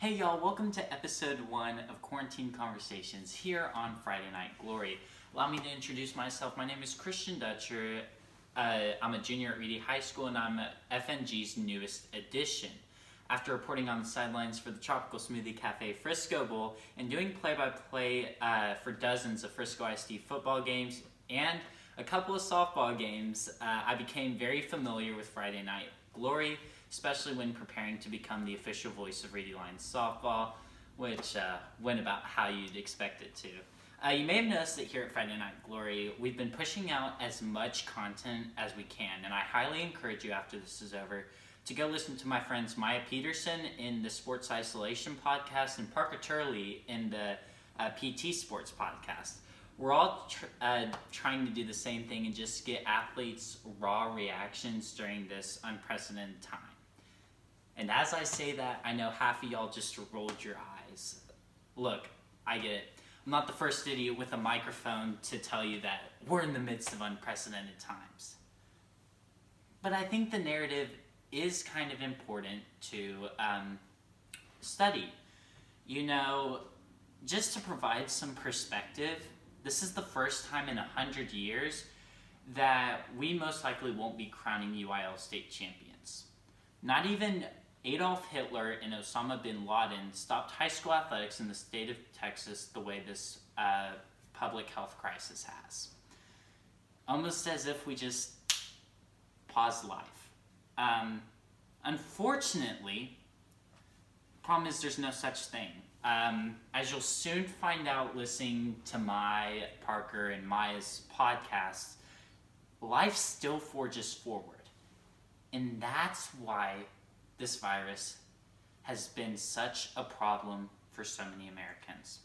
Hey y'all, welcome to episode 1 of Quarantine Conversations here on Friday Night Glory. Allow me to introduce myself. My name is Christian Dutcher. I'm a junior at Reedy High School and I'm FNG's newest addition. After reporting on the sidelines for the Tropical Smoothie Cafe Frisco Bowl and doing play-by-play for dozens of Frisco ISD football games and a couple of softball games, I became very familiar with Friday Night Glory, especially when preparing to become the official voice of Reedy Lions softball, which went about how you'd expect it to. You may have noticed that here at Friday Night Glory, we've been pushing out as much content as we can, and I highly encourage you after this is over to go listen to my friends Maya Peterson in the Sports Isolation podcast and Parker Turley in the PT Sports podcast. We're all trying to do the same thing and just get athletes' raw reactions during this unprecedented time. And as I say that, I know half of y'all just rolled your eyes. Look, I get it. I'm not the first idiot with a microphone to tell you that we're in the midst of unprecedented times. But I think the narrative is kind of important to study. You know, just to provide some perspective, this is the first time in 100 years that we most likely won't be crowning UIL state champions. Not even Adolf Hitler and Osama bin Laden stopped high school athletics in the state of Texas the way this public health crisis has. Almost as if we just paused life. Unfortunately, the problem is there's no such thing. As you'll soon find out listening to my, Parker, and Maya's podcasts, life still forges forward. And that's why this virus has been such a problem for so many Americans.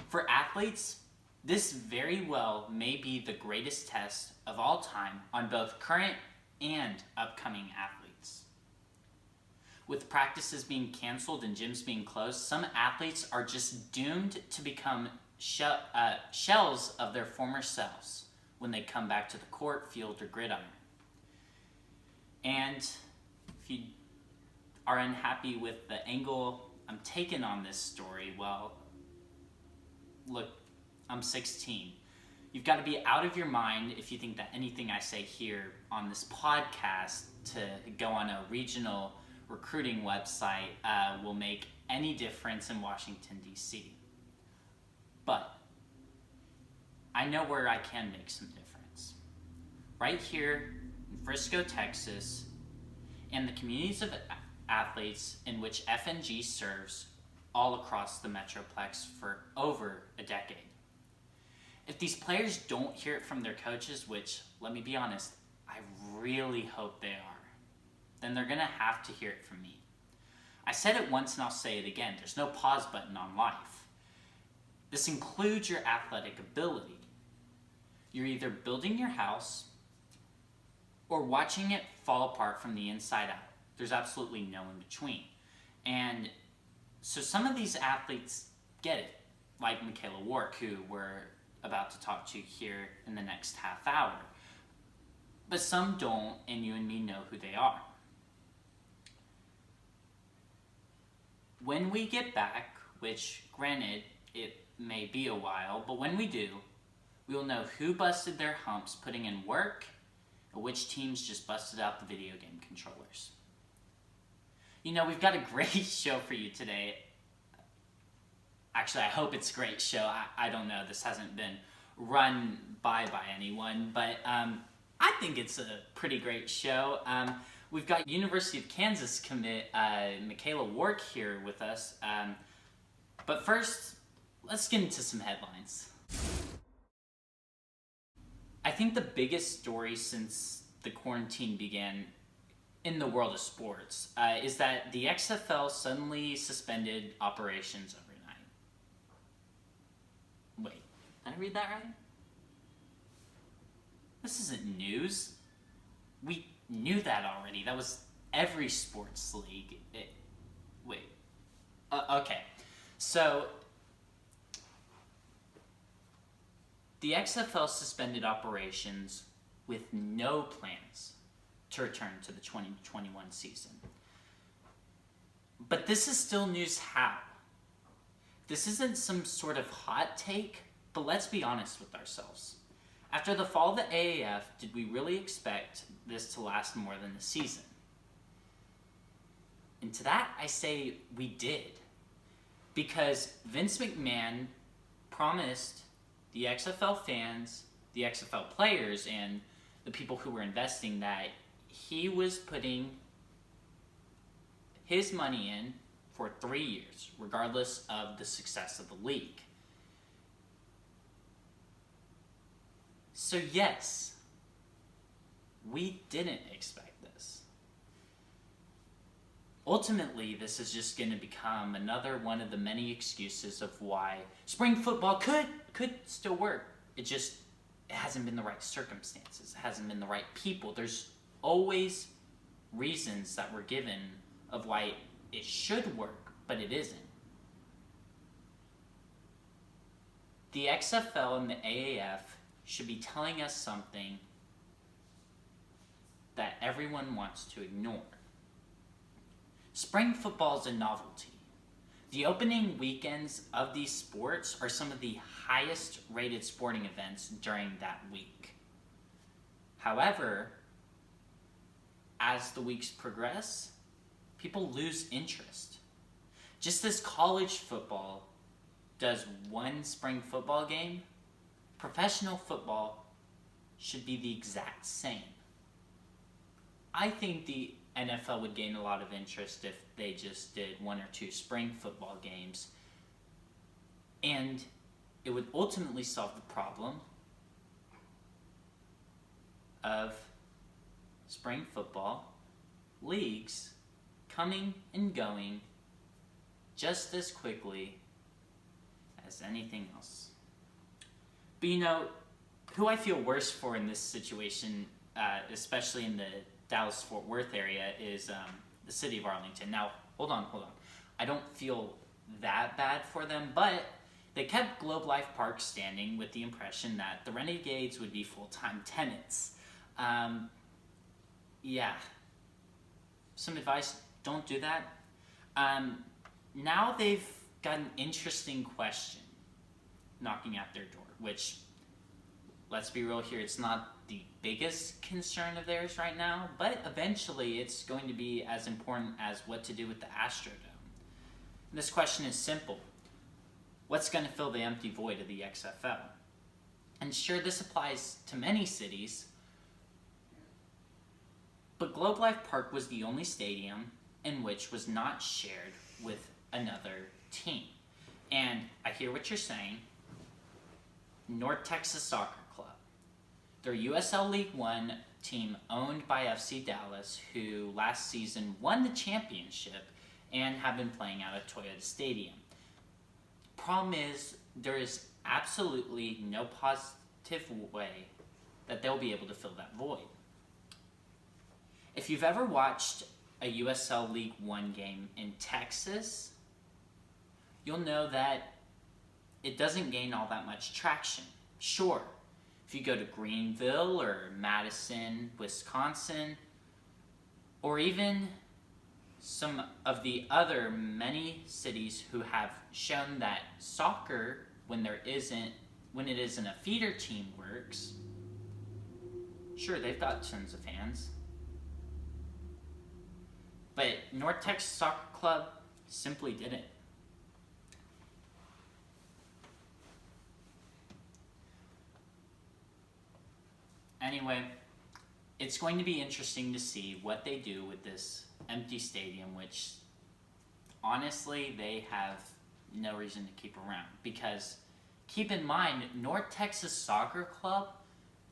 For athletes, this very well may be the greatest test of all time on both current and upcoming athletes. With practices being canceled and gyms being closed, some athletes are just doomed to become shells of their former selves when they come back to the court, field, or gridiron. And if you are unhappy with the angle I'm taking on this story, well, look, I'm 16. You've got to be out of your mind if you think that anything I say here on this podcast to go on a regional recruiting website will make any difference in Washington, D.C. But I know where I can make some difference. Right here in Frisco, Texas, and the communities of athletes in which FNG serves all across the Metroplex for over a decade. If these players don't hear it from their coaches, which, let me be honest, I really hope they are, then they're going to have to hear it from me. I said it once and I'll say it again. There's no pause button on life. This includes your athletic ability. You're either building your house or watching it fall apart from the inside out. There's absolutely no in between. And so some of these athletes get it, like Micaela Wark, who we're about to talk to here in the next half hour. But some don't, and you and me know who they are. When we get back, which granted it may be a while, but when we do, we will know who busted their humps putting in work and which teams just busted out the video game controllers. You know, we've got a great show for you today. Actually, I hope it's a great show. I don't know. This hasn't been run by anyone, but I think it's a pretty great show. We've got University of Kansas commit Micaela Wark here with us. But first, let's get into some headlines. I think the biggest story since the quarantine began in the world of sports is that the XFL suddenly suspended operations overnight. Wait, did I read that right? This isn't news. We knew that already. That was every sports league. Okay. So, the XFL suspended operations with no plans to return to the 2021 season. But this is still news how. This isn't some sort of hot take, but let's be honest with ourselves. After the fall of the AAF, did we really expect this to last more than a season? And to that, I say we did. Because Vince McMahon promised the XFL fans, the XFL players, and the people who were investing that he was putting his money in for 3 years, regardless of the success of the league. So yes, we didn't expect this. Ultimately, this is just going to become another one of the many excuses of why spring football could still work. It hasn't been the right circumstances. It hasn't been the right people. There's always reasons that were given of why it should work, but it isn't. The XFL and the AAF should be telling us something that everyone wants to ignore. Spring football is a novelty. The opening weekends of these sports are some of the highest rated sporting events during that week. However, as the weeks progress, people lose interest. Just as college football does one spring football game, professional football should be the exact same. I think the NFL would gain a lot of interest if they just did 1 or 2 spring football games, and it would ultimately solve the problem of spring football leagues coming and going just as quickly as anything else. But who I feel worse for in this situation, especially in the Dallas-Fort Worth area, is the City of Arlington. Now, hold on. I don't feel that bad for them, but they kept Globe Life Park standing with the impression that the Renegades would be full-time tenants. Yeah. Some advice, don't do that. Now they've got an interesting question knocking at their door, which, let's be real here, it's not the biggest concern of theirs right now, but eventually it's going to be as important as what to do with the Astrodome. And this question is simple. What's going to fill the empty void of the XFL? And sure, this applies to many cities, but Globe Life Park was the only stadium in which was not shared with another team. And I hear what you're saying. North Texas Soccer Club. They're a USL League One team owned by FC Dallas, who last season won the championship and have been playing out at Toyota Stadium. Problem is, there is absolutely no positive way that they'll be able to fill that void. If you've ever watched a USL League One game in Texas, you'll know that it doesn't gain all that much traction. Sure, if you go to Greenville or Madison, Wisconsin, or even some of the other many cities who have shown that soccer, when it isn't a feeder team, works, sure, they've got tons of fans. But North Texas Soccer Club simply didn't. Anyway, it's going to be interesting to see what they do with this empty stadium, which honestly they have no reason to keep around. Because keep in mind, North Texas Soccer Club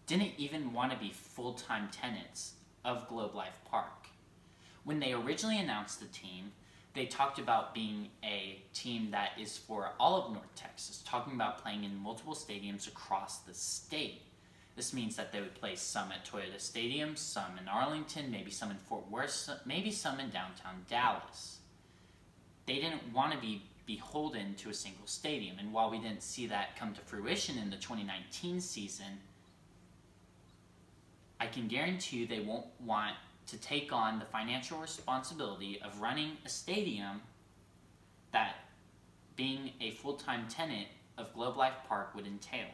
didn't even want to be full-time tenants of Globe Life Park. When they originally announced the team, they talked about being a team that is for all of North Texas, talking about playing in multiple stadiums across the state. This means that they would play some at Toyota Stadium, some in Arlington, maybe some in Fort Worth, maybe some in downtown Dallas. They didn't want to be beholden to a single stadium, and while we didn't see that come to fruition in the 2019 season, I can guarantee you they won't want to take on the financial responsibility of running a stadium that being a full-time tenant of Globe Life Park would entail.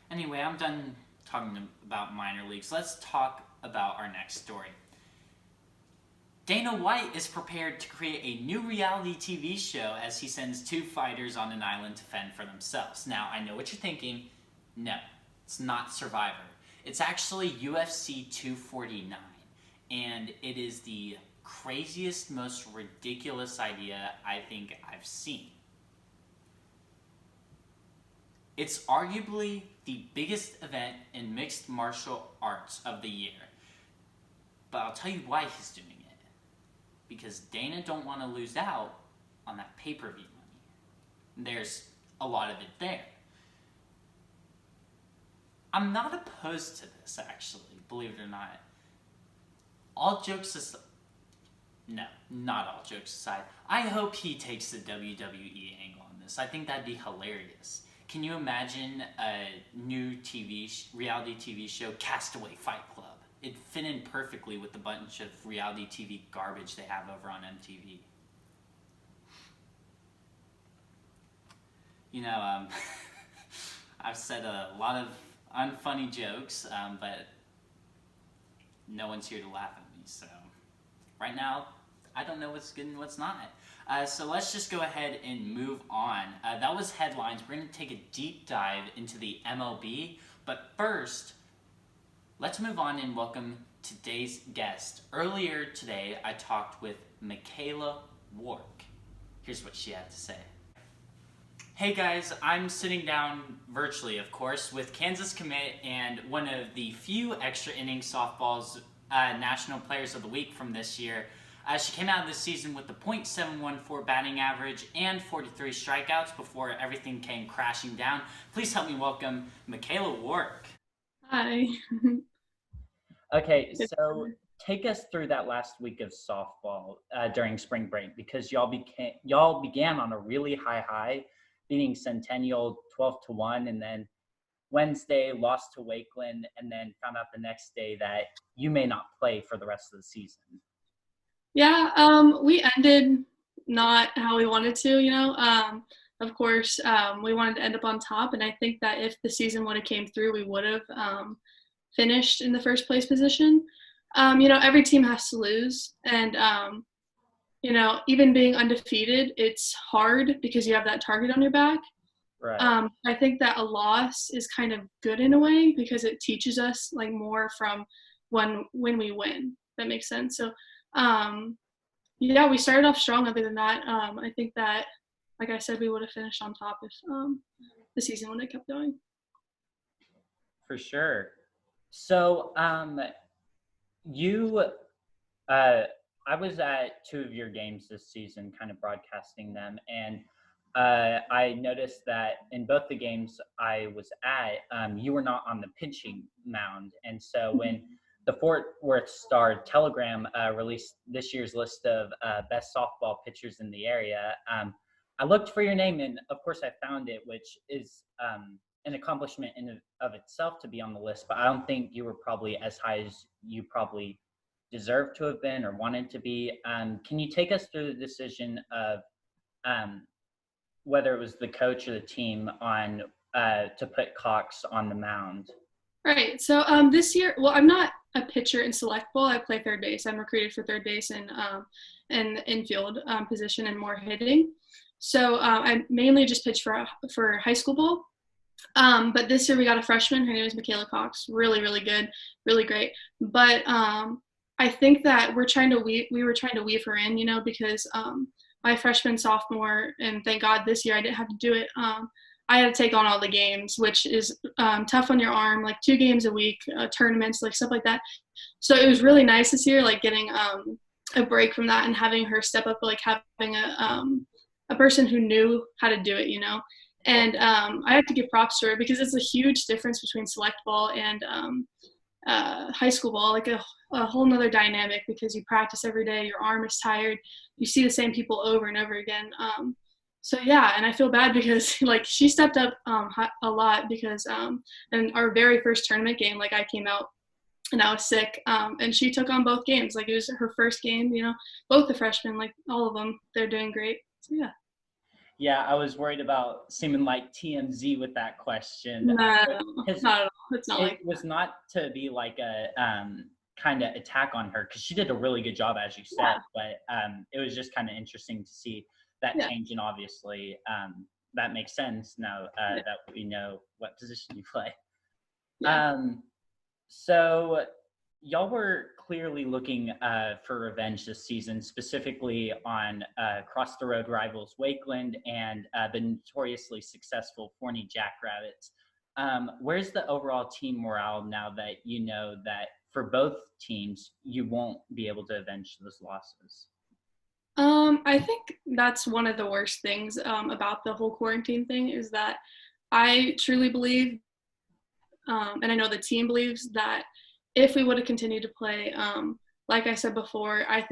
Anyway, I'm done talking about minor leagues. Let's talk about our next story. Dana White is prepared to create a new reality TV show as he sends 2 fighters on an island to fend for themselves. Now, I know what you're thinking. No, it's not Survivor. It's actually UFC 249, and it is the craziest, most ridiculous idea I think I've seen. It's arguably the biggest event in mixed martial arts of the year. But I'll tell you why he's doing it. Because Dana don't want to lose out on that pay-per-view money. There's a lot of it there. I'm not opposed to this, actually, believe it or not. All jokes aside, no, not all jokes aside, I hope he takes the WWE angle on this. I think that'd be hilarious. Can you imagine a new reality TV show, Castaway Fight Club? It'd fit in perfectly with the bunch of reality TV garbage they have over on MTV. You know, I've said a lot of unfunny jokes, but no one's here to laugh at me, so right now, I don't know what's good and what's not. So let's just go ahead and move on. That was headlines. We're going to take a deep dive into the MLB, but first, let's move on and welcome today's guest. Earlier today, I talked with Micaela Wark. Here's what she had to say. Hey guys, I'm sitting down virtually, of course, with Kansas commit and one of the few extra innings softball's National Players of the Week from this year. She came out of this season with the .714 batting average and 43 strikeouts before everything came crashing down. Please help me welcome Micaela Wark. Hi. Okay, so take us through that last week of softball during spring break, because y'all began on a really high, beating Centennial 12-1, and then Wednesday lost to Wakeland, and then found out the next day that you may not play for the rest of the season. Yeah, we ended not how we wanted to, Of course, we wanted to end up on top, and I think that if the season would have came through, we would have finished in the first place position. Every team has to lose, and even being undefeated, it's hard because you have that target on your back. Right. I think that a loss is kind of good in a way because it teaches us like more from when we win. That makes sense. So, we started off strong. Other than that, I think that, like I said, we would have finished on top if the season would have kept going. For sure. So, I was at 2 of your games this season, kind of broadcasting them, and I noticed that in both the games I was at, you were not on the pitching mound. And so when the Fort Worth Star-Telegram released this year's list of best softball pitchers in the area, I looked for your name, and of course I found it, which is an accomplishment in of itself to be on the list, but I don't think you were probably as high as you probably deserved to have been or wanted to be. Can you take us through the decision of whether it was the coach or the team on to put Cox on the mound? Right. So this year, well, I'm not a pitcher in select ball. I play third base. I'm recruited for third base and the infield position and more hitting. So I mainly just pitch for high school ball. But this year we got a freshman. Her name is Micaela Cox. Really, really good, really great. But I think that we were trying to weave her in, because my freshman, sophomore, and thank God this year I didn't have to do it. I had to take on all the games, which is tough on your arm, like 2 games a week, tournaments, like stuff like that. So it was really nice this year, like getting a break from that and having her step up, like having a person who knew how to do it, And I have to give props to her because it's a huge difference between select ball and high school ball, like a whole nother dynamic because you practice every day, your arm is tired, you see the same people over and over again. So yeah, and I feel bad because like she stepped up a lot because in our very first tournament game, like I came out and I was sick. And she took on both games. Like, it was her first game, both the freshmen, like all of them, they're doing great. So, yeah. Yeah, I was worried about seeming like TMZ with that question. No, Because not at all. It's not it like was not to be like a kind of attack on her, because she did a really good job, as you said. Yeah. But it was just kind of interesting to see that Yeah. change, and obviously that makes sense now Yeah. that we know what position you play. Yeah. So y'all were clearly looking for revenge this season, specifically on across the road rivals Wakeland and the notoriously successful Forney Jackrabbits. Where's the overall team morale now that you know that for both teams you won't be able to avenge those losses? I think that's one of the worst things about the whole quarantine thing, is that I truly believe, and I know the team believes, that if we would have continued to play, like I said before, I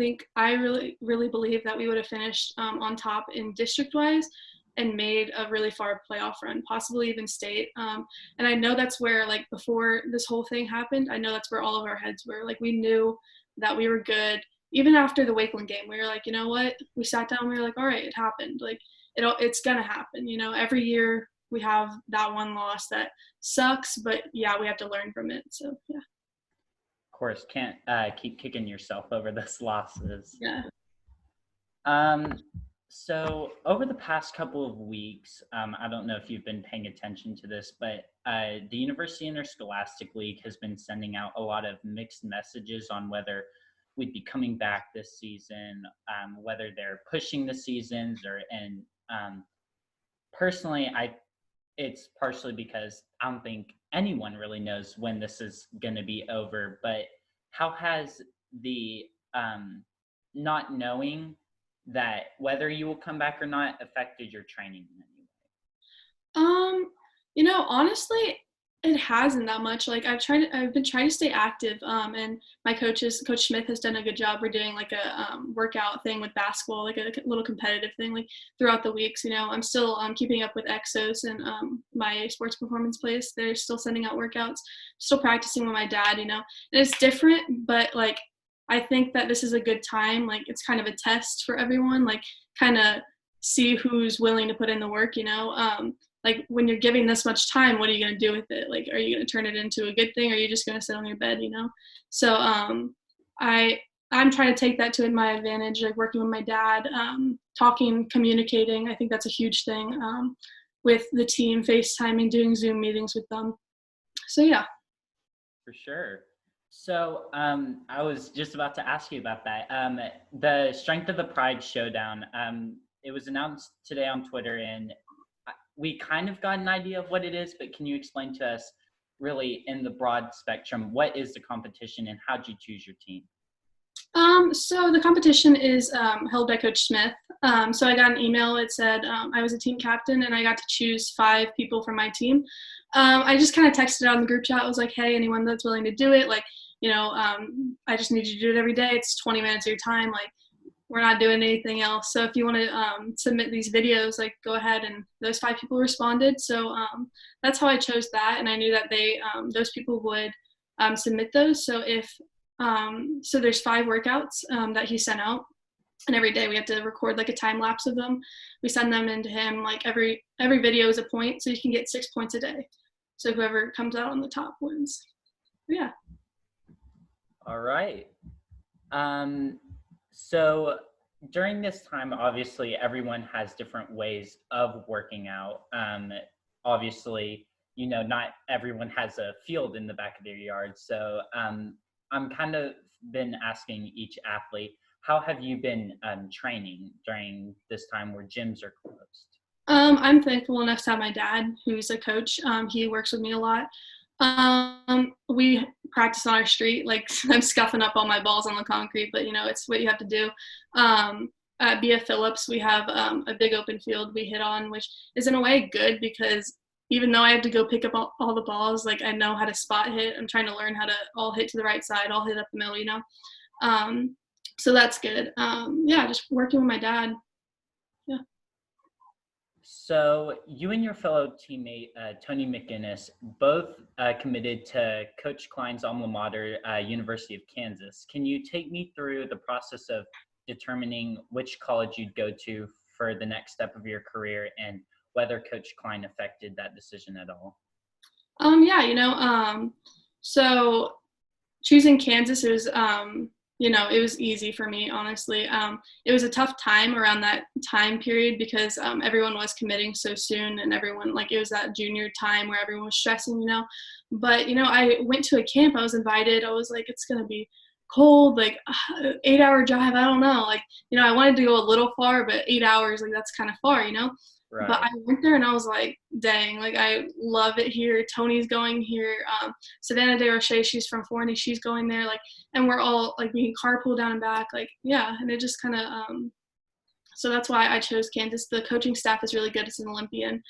really, really believe that we would have finished on top in district-wise and made a really far playoff run, possibly even state. And I know that's where, like, before this whole thing happened, I know that's where all of our heads were. Like, we knew that we were good. Even after the Wakeland game, we were like, you know what? We sat down, we were like, all right, it happened. Like, it's going to happen. Every year we have that one loss that sucks, but yeah, we have to learn from it. So, yeah. Of course, can't keep kicking yourself over those losses. Yeah. So over the past couple of weeks, I don't know if you've been paying attention to this, but the University Interscholastic League has been sending out a lot of mixed messages on whether we'd be coming back this season, whether they're pushing the seasons, and personally, it's partially because I don't think anyone really knows when this is going to be over. But how has the not knowing that whether you will come back or not affected your training in any way? Honestly, it hasn't that much. Like, I've been trying to stay active. And my Coach Smith has done a good job. We're doing like a workout thing with basketball, like a little competitive thing, like throughout the weeks. I'm still keeping up with Exos and my sports performance place. They're still sending out workouts, still practicing with my dad. And it's different, but like, I think that this is a good time. Like, it's kind of a test for everyone, like, kind of see who's willing to put in the work. Like, when you're giving this much time, what are you going to do with it? Like, are you going to turn it into a good thing, or are you just going to sit on your bed, So I'm trying to take that to my advantage, like working with my dad, talking, communicating. I think that's a huge thing, with the team, FaceTiming, doing Zoom meetings with them. So, yeah. For sure. So I was just about to ask you about that. The Strength of the Pride Showdown, it was announced today on Twitter, and we kind of got an idea of what it is, but can you explain to us really in the broad spectrum, what is the competition and how did you choose your team? So the competition is held by Coach Smith. So I got an email. It said I was a team captain and I got to choose 5 people from my team. I just kind of texted out in the group chat. I was like, hey, anyone that's willing to do it, like, I just need you to do it every day. It's 20 minutes of your time. Like, we're not doing anything else. So if you want to submit these videos, like, go ahead. And those 5 people responded. So that's how I chose that. And I knew that those people would submit those. So so there's 5 workouts that he sent out. And every day we have to record like a time lapse of them. We send them into him. Like, every video is a point. So you can get 6 points a day. So whoever comes out on the top wins. Yeah. All right. So during this time, obviously, everyone has different ways of working out. Obviously, not everyone has a field in the back of their yard. So I'm kind of been asking each athlete, how have you been training during this time where gyms are closed? I'm thankful enough to have my dad, who's a coach. He works with me a lot. We practice on our street. Like, I'm scuffing up all my balls on the concrete, but it's what you have to do. At BF Phillips, we have a big open field we hit on, which is in a way good because even though I have to go pick up all the balls, like, I know how to spot hit. I'm trying to learn how to all hit to the right side, all hit up the middle, So that's good. Yeah, just working with my dad. Yeah. So you and your fellow teammate Tony McGinnis both committed to Coach Klein's alma mater, University of Kansas. Can you take me through the process of determining which college you'd go to for the next step of your career, and whether Coach Klein affected that decision at all? Yeah, so choosing Kansas, it was easy for me, honestly. It was a tough time around that time period because everyone was committing so soon, and everyone, like, it was that junior time where everyone was stressing. But, I went to a camp, I was invited, I was like, it's going to be cold, like 8-hour drive, I don't know. Like, I wanted to go a little far, but 8 hours, like, that's kind of far. But I Right. went there and I was like, dang, like, I love it here. Tony's going here. Savannah DeRoche, she's from Forney, she's going there. Like, and we're all like being carpool down and back. Like, yeah. And it just kind of, so that's why I chose Kansas. The coaching staff is really good. It's an Olympian.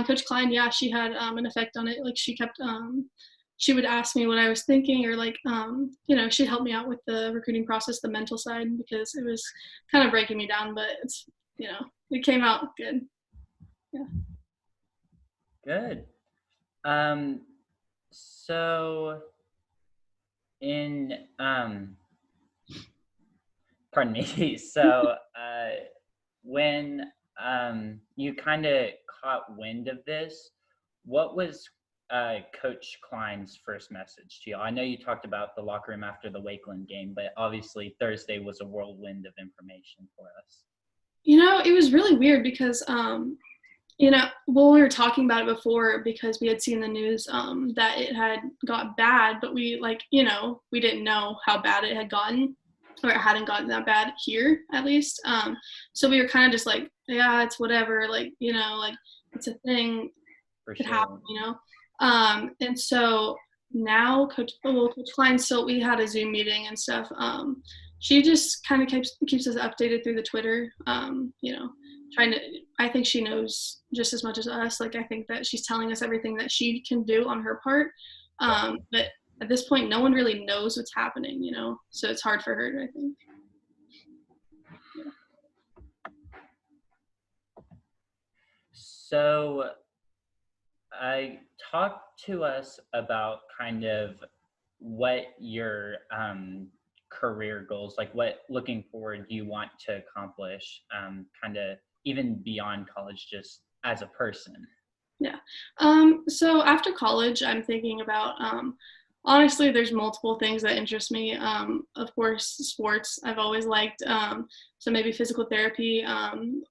Coach Klein, yeah, she had an effect on it. Like, she kept, she would ask me what I was thinking, or like, she'd help me out with the recruiting process, the mental side, because it was kind of breaking me down, but it came out good. Yeah. Good. Um, so in pardon me. So when you kind of caught wind of this, what was Coach Klein's first message to you? I know you talked about the locker room after the Wakeland game, but obviously Thursday was a whirlwind of information for us. It was really weird because, well, we were talking about it before because we had seen the news that it had got bad, but we we didn't know how bad it had gotten, or it hadn't gotten that bad here, at least. So we were kind of just like, yeah, it's whatever, like, like, it's a thing, For could sure. happen. And so now Coach Klein, so we had a Zoom meeting and stuff. She just kind of keeps us updated through the Twitter. Trying to, I think she knows just as much as us. Like, I think that she's telling us everything that she can do on her part. But at this point, no one really knows what's happening, so it's hard for her, I think. Yeah. So talk to us about kind of what your career goals, like what looking forward you want to accomplish, kind of even beyond college, just as a person. Yeah. So after college, I'm thinking about, honestly, there's multiple things that interest me. Of course, sports, I've always liked. So maybe physical therapy,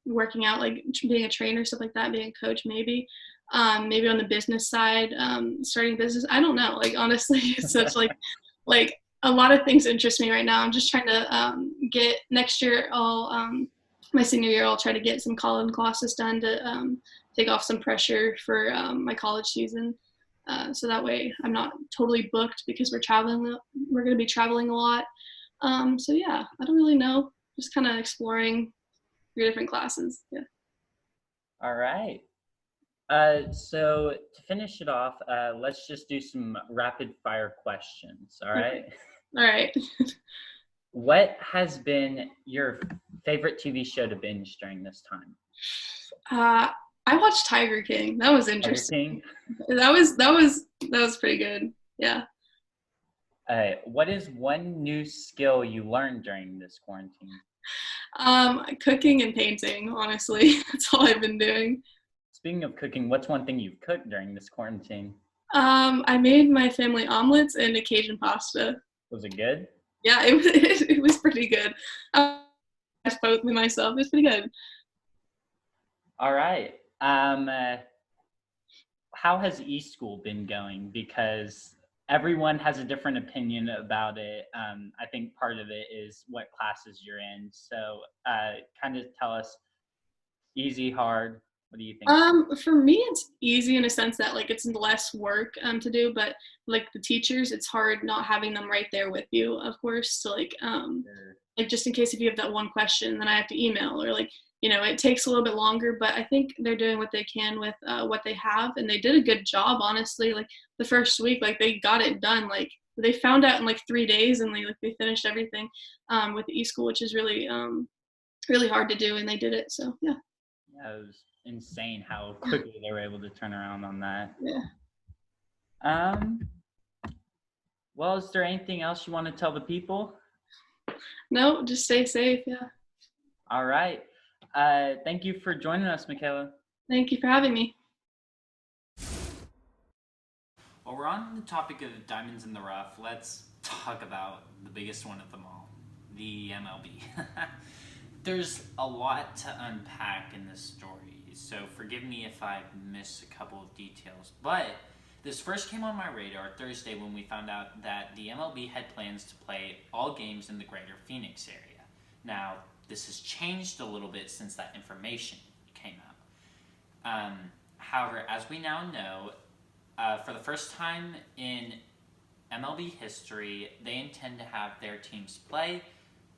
working out, like being a trainer, stuff like that, being a coach, maybe. Maybe on the business side, starting a business. I don't know. Like, honestly, it's such like a lot of things interest me right now. I'm just trying to get next year. My senior year, I'll try to get some college classes done to take off some pressure for my college season. So that way I'm not totally booked because we're traveling. We're going to be traveling a lot. So yeah, I don't really know. Just kind of exploring 3 different classes. Yeah. All right. So to finish it off, let's just do some rapid fire questions. All Okay. right. All right. What has been your favorite TV show to binge during this time? I watched Tiger King. That was interesting. Everything. That was pretty good. Yeah. What is one new skill you learned during this quarantine? Cooking and painting, honestly. That's all I've been doing. Speaking of cooking, what's one thing you've cooked during this quarantine? I made my family omelets and Cajun pasta. Was it good? Yeah, it was it was pretty good. I both with myself. It's pretty good. All right. How has eSchool been going? Because everyone has a different opinion about it. I think part of it is what classes you're in. So kind of tell us easy, hard. What do you think? For me, it's easy in a sense that, like, it's less work to do, but like the teachers, it's hard not having them right there with you, of course. So Sure. like, just in case if you have that one question, then I have to email, or like, it takes a little bit longer, but I think they're doing what they can with what they have, and they did a good job, honestly. Like, the first week, like, they got it done. Like, they found out in like 3 days, and they finished everything with the eSchool, which is really really hard to do, and they did it. So yeah. Yeah, it was insane how quickly they were able to turn around on that. Yeah. Well, is there anything else you want to tell the people? No, just stay safe. Yeah. All right. Thank you for joining us, Micaela. Thank you for having me. While we're on the topic of diamonds in the rough, let's talk about the biggest one of them all, the MLB. There's a lot to unpack in this story, so forgive me if I miss a couple of details. But this first came on my radar Thursday when we found out that the MLB had plans to play all games in the greater Phoenix area. Now, this has changed a little bit since that information came out. However, as we now know, for the first time in MLB history, they intend to have their teams play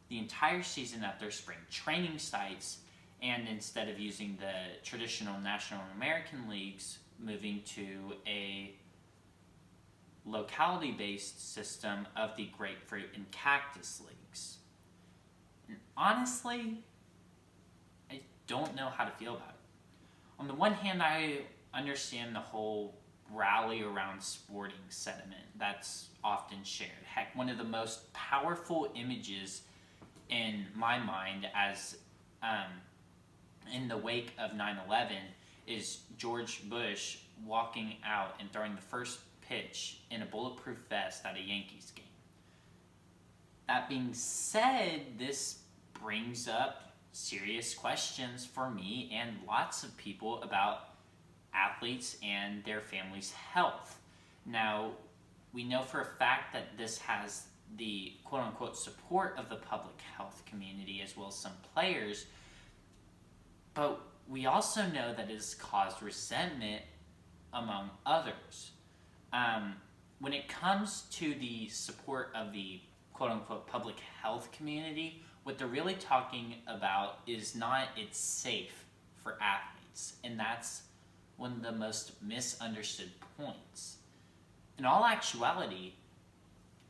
the entire season at their spring training sites, and instead of using the traditional National American Leagues, moving to a locality-based system of the Grapefruit and Cactus Leagues. And honestly, I don't know how to feel about it. On the one hand, I understand the whole rally around sporting sentiment that's often shared. Heck, one of the most powerful images in my mind as in the wake of 9/11 is George Bush walking out and throwing the first pitch in a bulletproof vest at a Yankees game. That being said, this brings up serious questions for me and lots of people about athletes and their families' health. Now, we know for a fact that this has the quote-unquote support of the public health community as well as some players, but we also know that it has caused resentment among others. When it comes to the support of the quote-unquote public health community, what they're really talking about is not it's safe for athletes, and that's one of the most misunderstood points. In all actuality,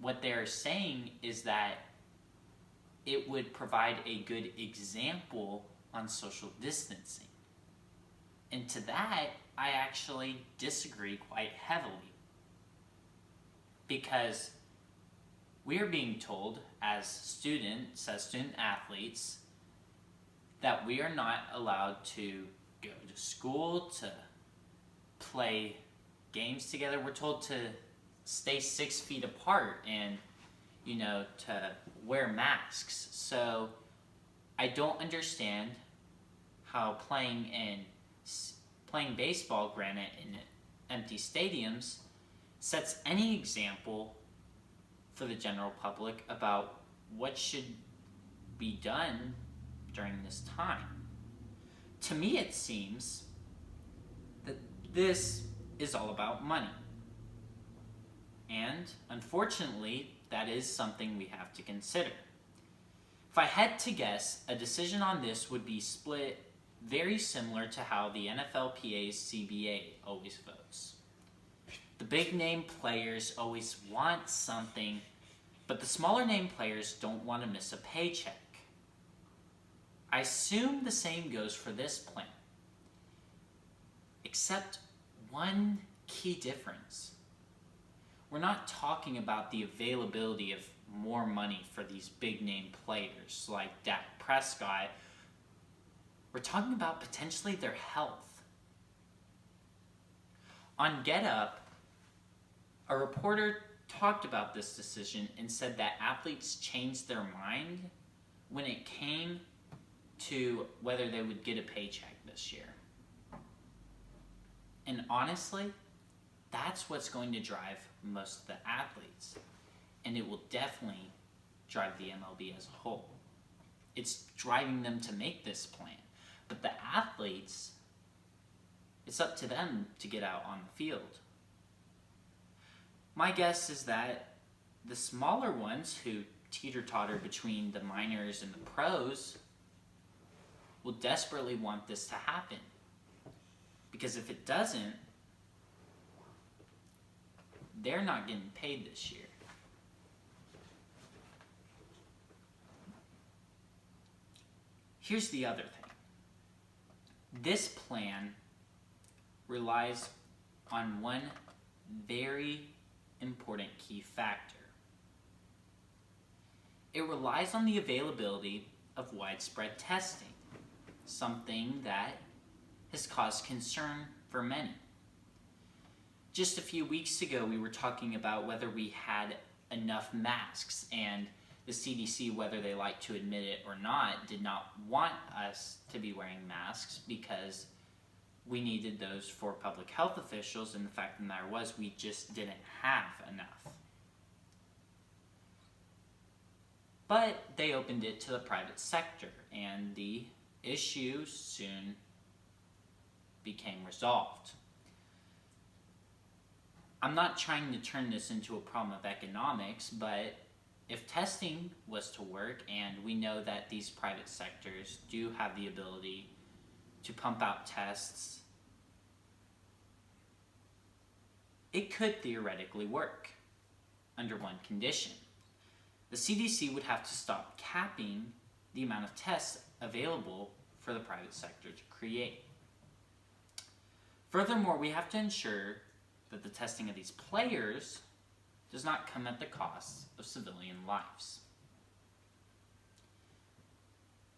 what they're saying is that it would provide a good example on social distancing. And to that, I actually disagree quite heavily. Because we are being told as student athletes, that we are not allowed to go to school, to play games together. We're told to stay 6 feet apart and, to wear masks. So I don't understand how playing baseball, granted in empty stadiums, sets any example for the general public about what should be done during this time. To me, it seems that this is all about money. And unfortunately, that is something we have to consider. If I had to guess, a decision on this would be split very similar to how the NFLPA's CBA always votes. The big name players always want something, but the smaller name players don't want to miss a paycheck. I assume the same goes for this plan. Except one key difference. We're not talking about the availability of more money for these big name players like Dak Prescott. We're talking about potentially their health. On Get Up, a reporter talked about this decision and said that athletes changed their mind when it came to whether they would get a paycheck this year. And honestly, that's what's going to drive most of the athletes. And it will definitely drive the MLB as a whole. It's driving them to make this plan. But the athletes, it's up to them to get out on the field. My guess is that the smaller ones who teeter-totter between the minors and the pros will desperately want this to happen. Because if it doesn't, they're not getting paid this year. Here's the other thing. This plan relies on one very important key factor. It relies on the availability of widespread testing, something that has caused concern for many. Just a few weeks ago, we were talking about whether we had enough masks, and the CDC, whether they like to admit it or not, did not want us to be wearing masks because we needed those for public health officials, and the fact of the matter was we just didn't have enough. But they opened it to the private sector, and the issue soon became resolved. I'm not trying to turn this into a problem of economics, but if testing was to work, and we know that these private sectors do have the ability to pump out tests, it could theoretically work under one condition. The CDC would have to stop capping the amount of tests available for the private sector to create. Furthermore, we have to ensure that the testing of these players does not come at the cost of civilian lives.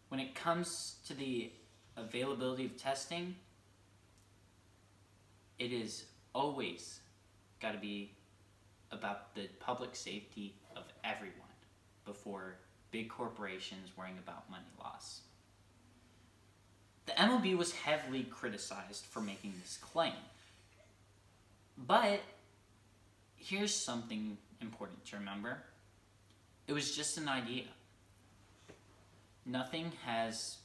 When it comes to the availability of testing, it is always got to be about the public safety of everyone before big corporations worrying about money loss. The MLB was heavily criticized for making this claim. But here's something important to remember. It was just an idea. Nothing has,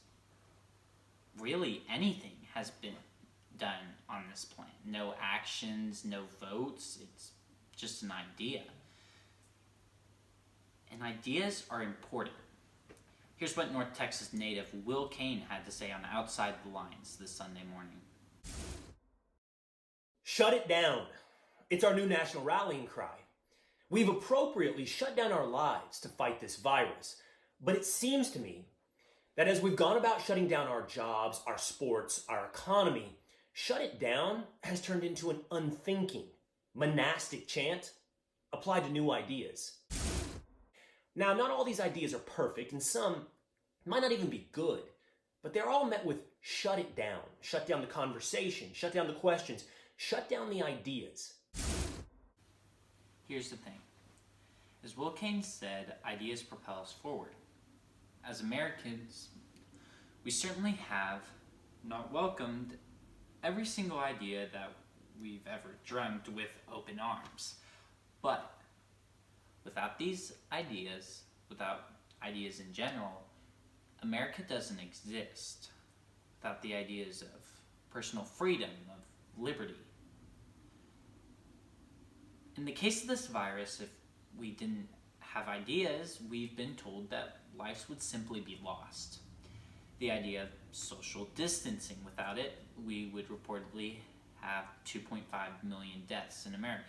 really anything has been done on this plan. No actions, no votes, it's just an idea. And ideas are important. Here's what North Texas native Will Kane had to say on Outside the Lines this Sunday morning. Shut it down. It's our new national rallying cry. We've appropriately shut down our lives to fight this virus, but it seems to me that as we've gone about shutting down our jobs, our sports, our economy, shut it down has turned into an unthinking, monastic chant applied to new ideas. Now, not all these ideas are perfect, and some might not even be good, but they're all met with shut it down the conversation, shut down the questions, shut down the ideas. Here's the thing. As Will Kane said, ideas propel us forward. As Americans, we certainly have not welcomed every single idea that we've ever dreamt with open arms. But without these ideas, without ideas in general, America doesn't exist. Without the ideas of personal freedom, of liberty. In the case of this virus, if we didn't have ideas, we've been told that lives would simply be lost. The idea of social distancing, without it, we would reportedly have 2.5 million deaths in America.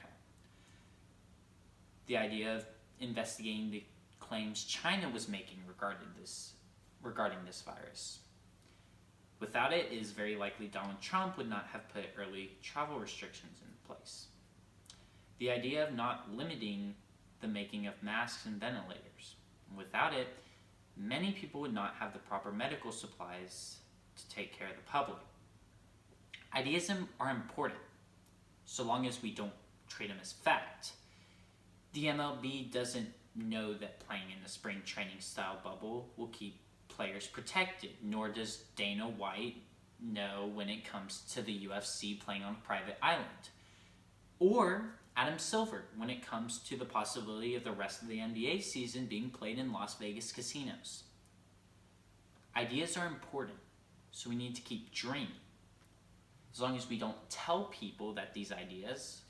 The idea of investigating the claims China was making regarding this virus. Without it, it is very likely Donald Trump would not have put early travel restrictions in place. The idea of not limiting the making of masks and ventilators. Without it, many people would not have the proper medical supplies to take care of the public. Ideas are important, so long as we don't treat them as fact. The MLB doesn't know that playing in the spring training style bubble will keep players protected, nor does Dana White know when it comes to the UFC playing on a private island. Or Adam Silver when it comes to the possibility of the rest of the NBA season being played in Las Vegas casinos. Ideas are important, so we need to keep dreaming. As long as we don't tell people that these ideas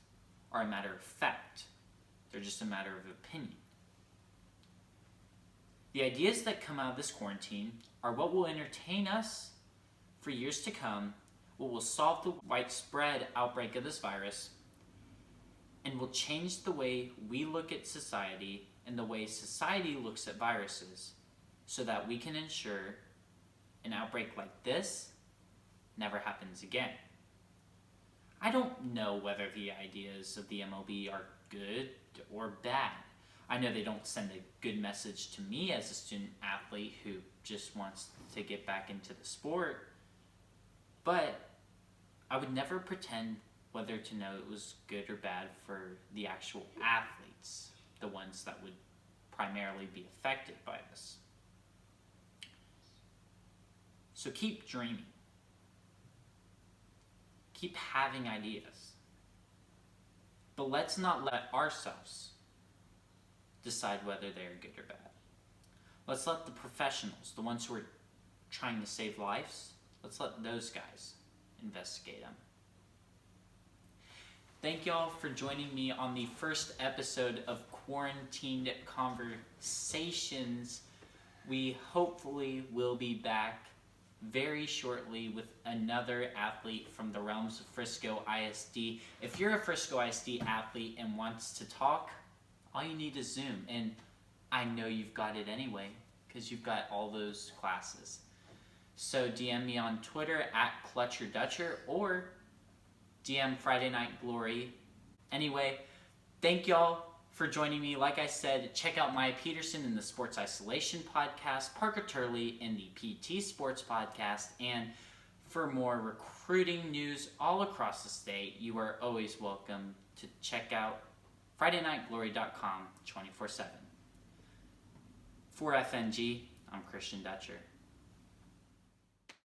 are a matter of fact, they're just a matter of opinion. The ideas that come out of this quarantine are what will entertain us for years to come, what will solve the widespread outbreak of this virus, and will change the way we look at society and the way society looks at viruses so that we can ensure an outbreak like this never happens again. I don't know whether the ideas of the MLB are good or bad. I know they don't send a good message to me as a student athlete who just wants to get back into the sport, but I would never pretend whether to know it was good or bad for the actual athletes, the ones that would primarily be affected by this. So keep dreaming. Keep having ideas. But let's not let ourselves decide whether they are good or bad. Let's let the professionals, the ones who are trying to save lives, let's let those guys investigate them. Thank y'all for joining me on the first episode of Quarantined Conversations. We hopefully will be back very shortly with another athlete from the realms of Frisco ISD. If you're a Frisco ISD athlete and wants to talk, all you need is Zoom. And I know you've got it anyway because you've got all those classes. So DM me on Twitter at ClutcherDutcher or DM Friday Night Glory. Anyway, thank y'all for joining me. Like I said, check out Maya Peterson in the Sports Isolation Podcast, Parker Turley in the PT Sports Podcast, and for more recruiting news all across the state, you are always welcome to check out FridayNightGlory.com 24/7. For FNG, I'm Christian Dutcher.